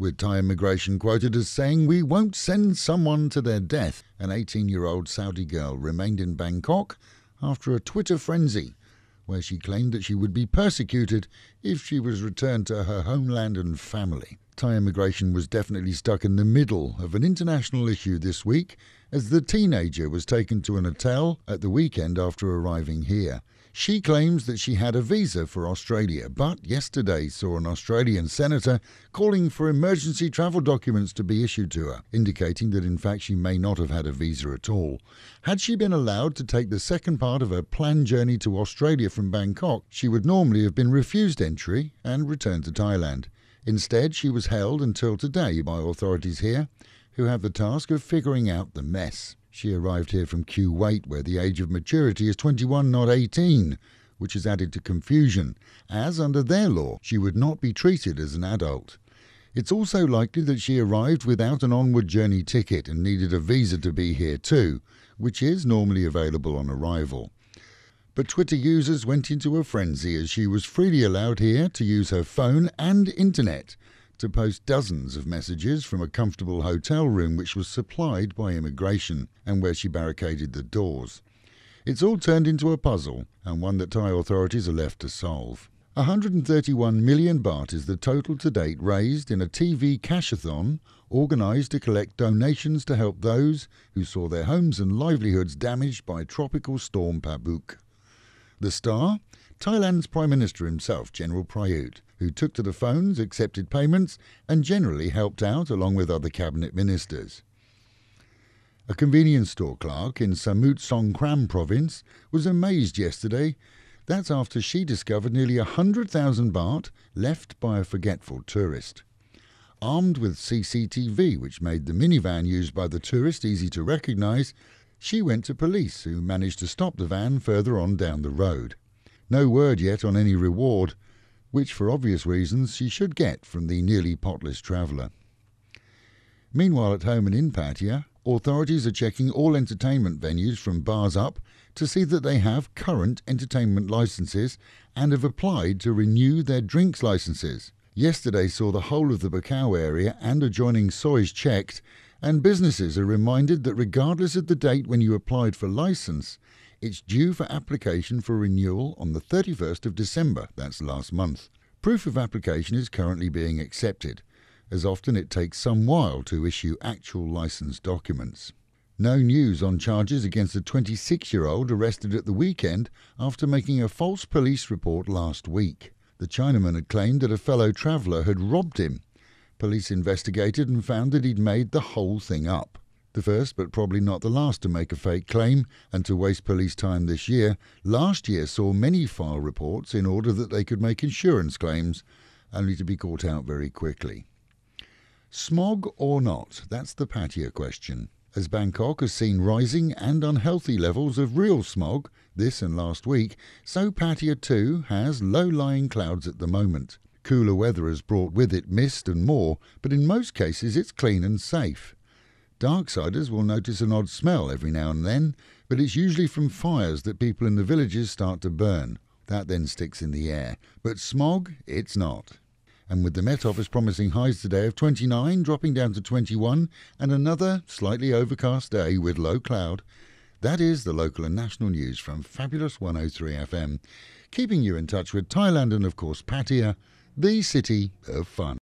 with Thai immigration quoted as saying, "We won't send someone to their death." An 18-year-old Saudi girl remained in Bangkok after a Twitter frenzy, where she claimed that she would be persecuted if she was returned to her homeland and family. Thai immigration was definitely stuck in the middle of an international issue this week, as the teenager was taken to an hotel at the weekend after arriving here. She claims that she had a visa for Australia, but yesterday saw an Australian senator calling for emergency travel documents to be issued to her, indicating that in fact she may not have had a visa at all. Had she been allowed to take the second part of her planned journey to Australia from Bangkok, she would normally have been refused entry and returned to Thailand. Instead, she was held until today by authorities here, who have the task of figuring out the mess. She arrived here from Kuwait, where the age of maturity is 21, not 18, which has added to confusion, as under their law, she would not be treated as an adult. It's also likely that she arrived without an onward journey ticket and needed a visa to be here too, which is normally available on arrival. But Twitter users went into a frenzy as she was freely allowed here to use her phone and internet to post dozens of messages from a comfortable hotel room which was supplied by immigration and where she barricaded the doors. It's all turned into a puzzle, and one that Thai authorities are left to solve. 131 million baht is the total to date raised in a TV cash-a-thon organised to collect donations to help those who saw their homes and livelihoods damaged by Tropical Storm Pabuk. The star? Thailand's Prime Minister himself, General Prayut, who took to the phones, accepted payments and generally helped out along with other cabinet ministers. A convenience store clerk in Samut Songkhram province was amazed yesterday. That's after she discovered nearly 100,000 baht left by a forgetful tourist. Armed with CCTV, which made the minivan used by the tourist easy to recognise, she went to police, who managed to stop the van further on down the road. No word yet on any reward, which for obvious reasons she should get from the nearly potless traveller. Meanwhile, at home and in Pattaya, authorities are checking all entertainment venues from bars up to see that they have current entertainment licences and have applied to renew their drinks licences. Yesterday saw the whole of the Bacau area and adjoining sois checked, and businesses are reminded that regardless of the date when you applied for licence, it's due for application for renewal on the 31st of December, that's last month. Proof of application is currently being accepted, as often it takes some while to issue actual licence documents. No news on charges against a 26-year-old arrested at the weekend after making a false police report last week. The Chinaman had claimed that a fellow traveller had robbed him. Police investigated and found that he'd made the whole thing up. The first, but probably not the last, to make a fake claim and to waste police time this year. Last year saw many file reports in order that they could make insurance claims, only to be caught out very quickly. Smog or not? That's the Pattaya question. As Bangkok has seen rising and unhealthy levels of real smog this and last week, so Pattaya too has low-lying clouds at the moment. Cooler weather has brought with it mist and more, but in most cases it's clean and safe. Darksiders will notice an odd smell every now and then, but it's usually from fires that people in the villages start to burn. That then sticks in the air. But smog, it's not. And with the Met Office promising highs today of 29, dropping down to 21, and another slightly overcast day with low cloud, that is the local and national news from Fabulous 103 FM, keeping you in touch with Thailand and of course Pattaya, the city of fun.